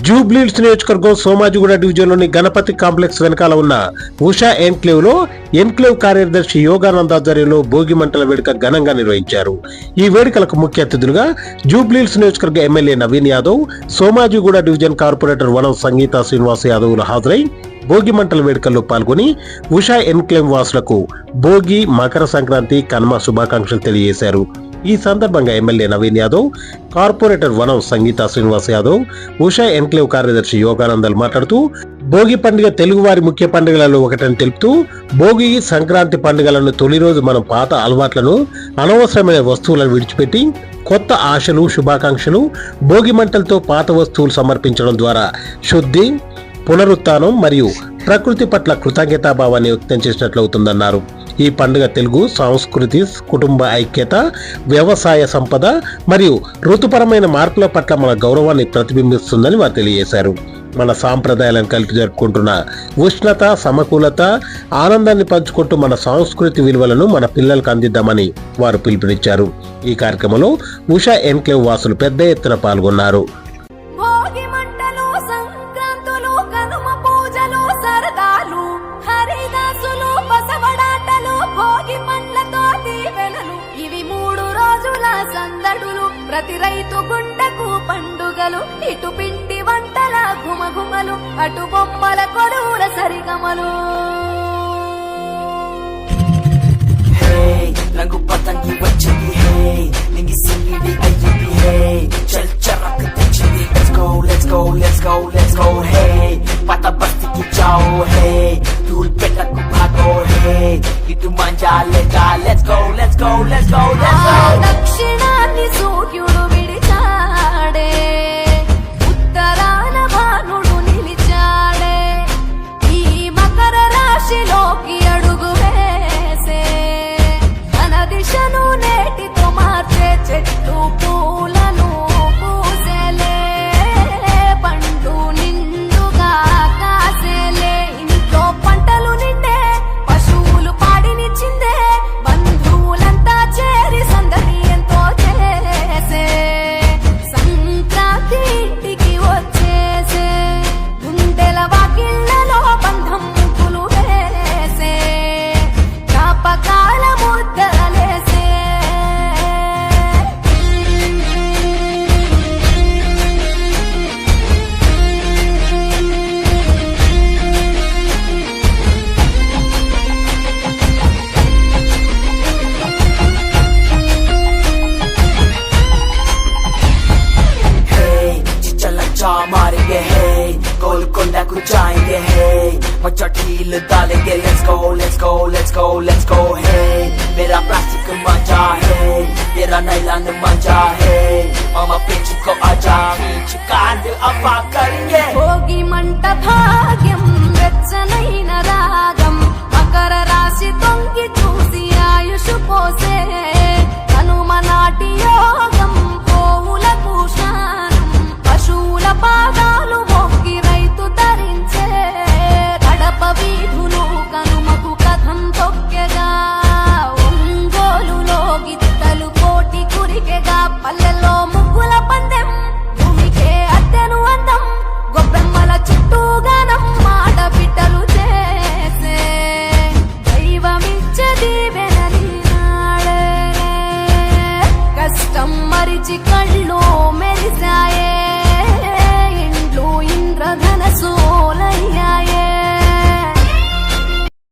జూబ్లీహిల్స్ నియోజకవర్గం సోమాజిగూడ డివిజన్లోని గణపతి కాంప్లెక్స్ వెనకాల ఉన్న ఉషా ఎన్క్లేవ్ లో ఎన్క్లేవ్ కార్యదర్శి యోగానంద్ ఆధ్వర్యంలో భోగి మంటల వేడుక ఘనంగా నిర్వహించారు. ఈ వేడుకలకు ముఖ్య అతిథులుగా జూబ్లీహిల్స్ నియోజకవర్గ MLA Naveen Yadav, Somajiguda division corporator వనం సంగీత శ్రీనివాస్ యాదవ్లు హాజరై భోగి మంటల వేడుకల్లో పాల్గొని ఉషా ఎన్క్లేవ్ వాసులకు భోగి, మకర సంక్రాంతి, కనుమ శుభాకాంక్షలు తెలియజేశారు. ఈ సందర్భంగా ఎమ్మెల్యే నవీన్ యాదవ్, కార్పొరేటర్ వనం సంగీత శ్రీనివాస్ యాదవ్, ఉషా ఎన్క్లేవ్ కార్యదర్శి యోగానందల్ మాట్లాడుతూ భోగి పండుగ తెలుగువారి ముఖ్య పండుగలలో ఒకటని తెలుపుతూ భోగి, సంక్రాంతి పండుగలను తొలి రోజు మనం పాత అలవాట్లను, అనవసరమైన వస్తువులను విడిచిపెట్టి కొత్త ఆశలు, శుభాకాంక్షలు, భోగి మంటలతో పాత వస్తువులు సమర్పించడం ద్వారా శుద్ధి, పునరుత్థానం మరియు ప్రకృతి పట్ల కృతజ్ఞతాభావాన్ని వ్యక్తం చేసినట్లవుతుందన్నారు. ఈ పండుగ తెలుగు సంస్కృతి, కుటుంబ ఐక్యత, వ్యవసాయ సంపద మరియు ఋతుపరమైన మార్పుల పట్ల మన గౌరవాన్ని ప్రతిబింబిస్తుందని వారు తెలియజేశారు. మన సాంప్రదాయాలను కలిపి జరుపుకుంటున్న ఉష్ణత, సమకూలత, ఆనందాన్ని పంచుకుంటూ మన సంస్కృతి విలువలను మన పిల్లలకు అందిద్దామని వారు పిలుపునిచ్చారు. ఈ కార్యక్రమంలో ఉషా ఎన్క్లేవ్ వాసులు పెద్ద ఎత్తున పాల్గొన్నారు. ప్రతి రైతు గుండెకు పండుగలు, ఇటు పిండి వంటల గుమగుమలు, అటు బొమ్మల కొలువుల సరిగమలు. రంగు పతంగి వచ్చింది, నింగి సింగిడి అయ్యింది, చల్ చరక్ తెచ్చింది. Let's go let's go let's go let's go, hey పాత బస్తీకి జాओ, హే ధూల్ పెట్టకు భాగో, హే ఇటు మంజాలేగా. Let's go let's go let's go let's go. దక్షిణాన్ని సూర్యుడు విడిచాడే, ఉత్తరాన భానుడు నిలిచాడే, ఈ మకర రాశిలోకి అడుగు వేసే మన దిశను నేటితో మార్చే చెట్టు పూలను పూసేలే, పండు నిండుగా కాసేలే, ఇంట్లో పంటలు నిండే, పశువులు పాడినిచ్చిందే, బంధువులంతా చేరి సందడి ఎంతో చేసే, సంక్రాంతి ఇంటికి వచ్చేసే, గుండెల వాకిళ్లలో బంధం ముగ్గులు వేసే, జ్ఞాపకాల ముద్దలేసే. मारेंगे, हे गोलकोंडा को जाएंगे, हे मचटील डालेंगे. Let's go let's go let's go let's go, hey मेरा प्लास्टिक मजा है, तेरा नाइलॉन मजा है, मामा पेच को आजा, बीच कांड अफा करेंगे. భోగి మంట భాగ్యం, వెచ్చనైన రాగం, మకర రాశి తొంగి చూసి ఆయుష్ పోసే, కనుమ నాటి యోగం, పోవులకు శానం, పశువుల పాదాలు మొక్కి రైతు ధరించే, కడప వీధులు కనుమకు కథం తొక్కెగా, ఒంగోలులో గిత్తలు కోటి కురికెగా, పల్లెల్లో ముగ్గుల పందెం, భూమికే అద్దెను అందం, గొబ్బెమ్మల చుట్టూ గానం, మాట బిడ్డలు చేసే, దైవమిచ్చే దీవెనని నాడే, కష్టం మరిచి కళ్ళ